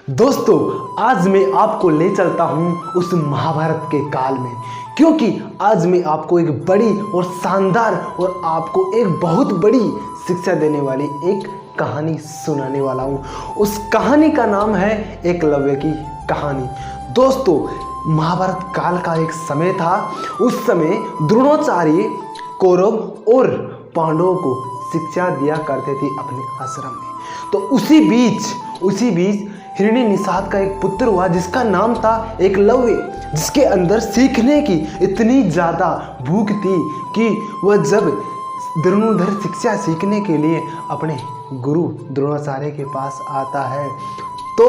दोस्तों, आज मैं आपको ले चलता हूं उस महाभारत के काल में, क्योंकि आज मैं आपको एक बड़ी और शानदार और आपको एक बहुत बड़ी शिक्षा देने वाली एक कहानी सुनाने वाला हूं। उस कहानी का नाम है एकलव्य की कहानी। दोस्तों, महाभारत काल का एक समय था। उस समय द्रोणाचार्य कौरव और पांडवों को शिक्षा दिया करते थे अपने आश्रम में। तो उसी बीच हिरण्य निषाद का एक पुत्र हुआ जिसका नाम था एकलव्य, जिसके अंदर सीखने की इतनी ज़्यादा भूख थी कि वह जब धनुर्धर शिक्षा सीखने के लिए अपने गुरु द्रोणाचार्य के पास आता है तो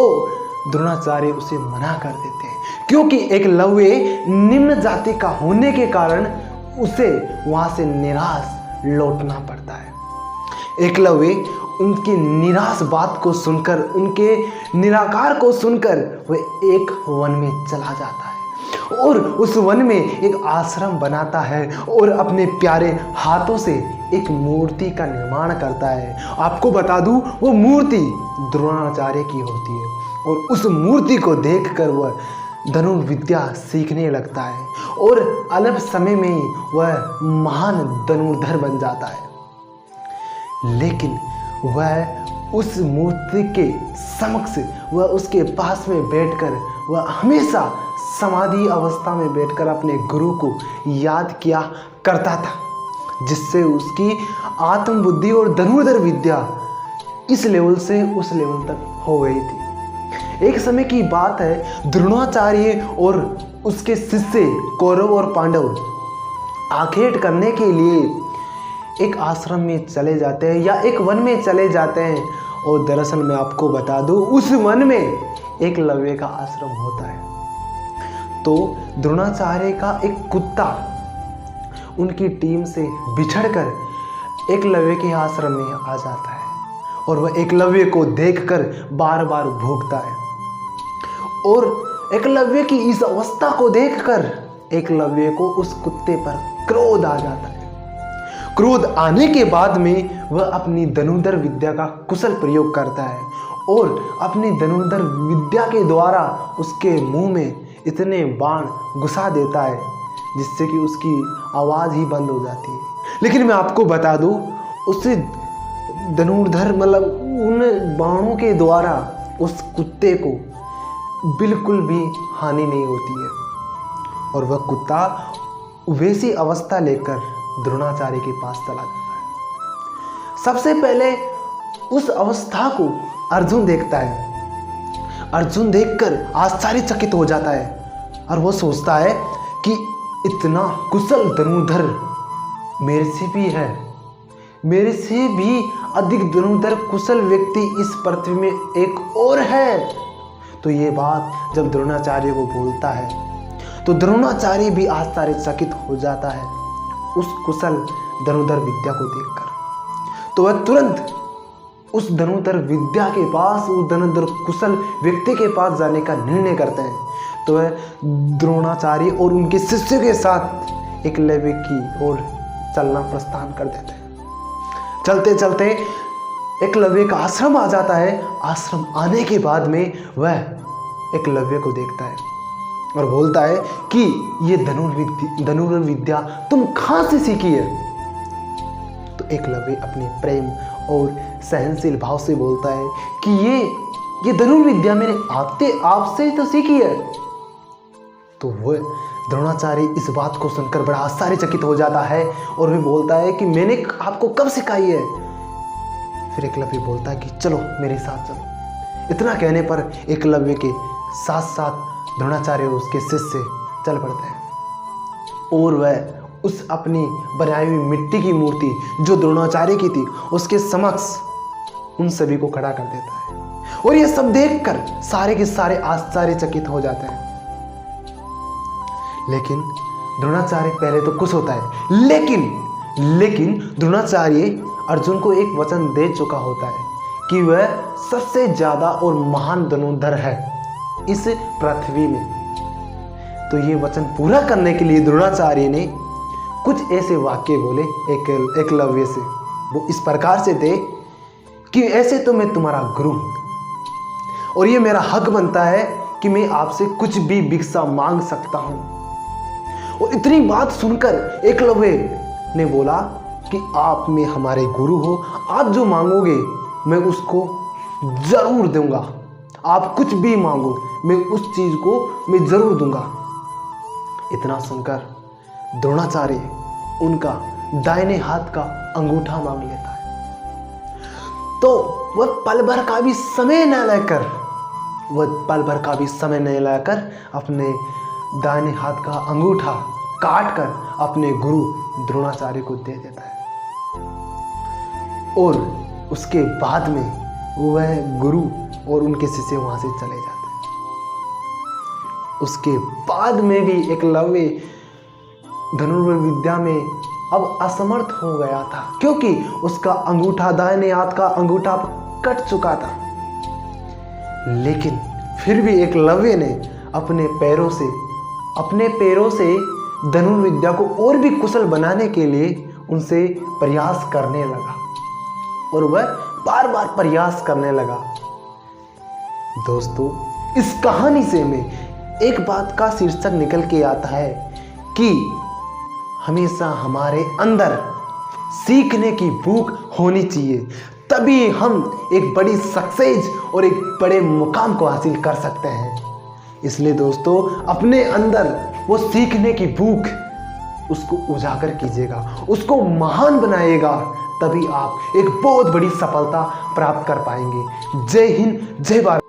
द्रोणाचार्य उसे मना कर देते हैं, क्योंकि एकलव्य निम्न जाति का होने के कारण उसे वहाँ से निराश लौटना पड़ता है। एकलव्य उनकी निराश बात को सुनकर, उनके निराकार को सुनकर वह एक वन में चला जाता है और उस वन में एक आश्रम बनाता है और अपने प्यारे हाथों से एक मूर्ति का निर्माण करता है। आपको बता दूं, वो मूर्ति द्रोणाचार्य की होती है और उस मूर्ति को देखकर वह धनुर्विद्या सीखने लगता है और अल्प समय में ही वह महान धनुर्धर बन जाता है। लेकिन वह उस मूर्ति के समक्ष, वह उसके पास में बैठकर वह हमेशा समाधि अवस्था में बैठकर अपने गुरु को याद किया करता था, जिससे उसकी आत्मबुद्धि और धनुर्धर विद्या इस लेवल से उस लेवल तक हो गई थी। एक समय की बात है, द्रोणाचार्य और उसके शिष्य कौरव और पांडव आखेट करने के लिए एक आश्रम में चले जाते हैं या एक वन में चले जाते हैं। और दरअसल मैं आपको बता दूं, उस वन में एकलव्य का आश्रम होता है। तो द्रोणाचार्य का एक कुत्ता उनकी टीम से बिछड़कर एकलव्य के आश्रम में आ जाता है और वह एकलव्य को देखकर बार बार भौंकता है। और एकलव्य की इस अवस्था को देखकर एकलव्य को उस कुत्ते पर क्रोध आ जाता है। क्रोध आने के बाद में वह अपनी धनुर्धर विद्या का कुशल प्रयोग करता है और अपनी धनुर्धर विद्या के द्वारा उसके मुंह में इतने बाण घुसा देता है जिससे कि उसकी आवाज़ ही बंद हो जाती है। लेकिन मैं आपको बता दूं, उस धनुर्धर मतलब उन बाणों के द्वारा उस कुत्ते को बिल्कुल भी हानि नहीं होती है और वह कुत्ता वैसी अवस्था लेकर द्रोणाचार्य के पास चला जाता है। सबसे पहले उस अवस्था को अर्जुन देखता है। अर्जुन देखकर आश्चर्यचकित हो जाता है और वो सोचता है कि इतना कुशल धनुर्धर मेरे से भी है, मेरे से भी अधिक धनुर्धर कुशल व्यक्ति इस पृथ्वी में एक और है। तो ये बात जब द्रोणाचार्य को बोलता है तो द्रोणाचार्य भी आश्चर्यचकित हो जाता है उस कुशल धनुर्धर विद्या को देखकर। तो वह तुरंत उस धनुर्धर विद्या के पास, उस धनुर्धर कुशल व्यक्ति के पास जाने का निर्णय करते हैं। तो वह द्रोणाचार्य और उनके शिष्य के साथ एकलव्य की ओर चलना प्रस्थान कर देते हैं। चलते चलते एकलव्य का आश्रम आ जाता है। आश्रम आने के बाद में वह एकलव्य को देखता है और बोलता है कि ये धनुर्धर विद्या तुम कहाँ से सीखी है? तो एकलव्य अपने प्रेम और सहनशील भाव से बोलता है कि ये धनुर्विद्या मैंने आपसे तो सीखी है। तो वह द्रोणाचार्य इस बात को सुनकर बड़ा आश्चर्यचकित हो जाता है और वह बोलता है कि मैंने आपको कब सिखाई है? फिर एकलव्य बोलता है कि चलो मेरे साथ चलो। इतना कहने पर एकलव्य के साथ साथ द्रोणाचार्य और उसके शिष्य चल पड़ते हैं और वह उस अपनी बनाई हुई मिट्टी की मूर्ति जो द्रोणाचार्य की थी उसके समक्ष उन सभी को खड़ा कर देता है। और ये सब देखकर सारे के सारे आश्चर्यचकित हो जाते हैं। लेकिन द्रोणाचार्य पहले तो खुश होता है, लेकिन द्रोणाचार्य अर्जुन को एक वचन दे चुका होता है कि वह सबसे ज्यादा और महान धनुर्धर है इस पृथ्वी में। तो ये वचन पूरा करने के लिए द्रोणाचार्य ने कुछ ऐसे वाक्य बोले एकलव्य से। वो इस प्रकार से थे कि ऐसे तो मैं तुम्हारा गुरु हूं और ये मेरा हक बनता है कि मैं आपसे कुछ भी भिक्षा मांग सकता हूँ। और इतनी बात सुनकर एकलव्य ने बोला कि आप में हमारे गुरु हो, आप जो मांगोगे मैं उसको जरूर दूंगा। आप कुछ भी मांगो, मैं उस चीज को मैं जरूर दूंगा। इतना सुनकर द्रोणाचार्य उनका दाहिने हाथ का अंगूठा मांग लेता है। तो वह पल भर का भी समय न लाकर अपने दाहिने हाथ का अंगूठा काट कर अपने गुरु द्रोणाचार्य को दे देता है। और उसके बाद में वह गुरु और उनके शिष्य वहां से चले जाते हैं। उसके बाद में भी एकलव्य धनुर्विद्या में अब असमर्थ हो गया था, क्योंकि उसका अंगूठा, दाहिने हाथ का अंगूठा कट चुका था। लेकिन फिर भी एकलव्य ने अपने पैरों से धनुर्विद्या को और भी कुशल बनाने के लिए उनसे प्रयास करने लगा और वह बार बार प्रयास करने लगा। दोस्तों, इस कहानी से हमें एक बात का शीर्षक निकल के आता है कि हमेशा हमारे अंदर सीखने की भूख होनी चाहिए, तभी हम एक बड़ी सक्सेस और एक बड़े मुकाम को हासिल कर सकते हैं। इसलिए दोस्तों, अपने अंदर वो सीखने की भूख उसको उजागर कीजिएगा, उसको महान बनाइएगा, तभी आप एक बहुत बड़ी सफलता प्राप्त कर पाएंगे। जय हिंद, जय भारत।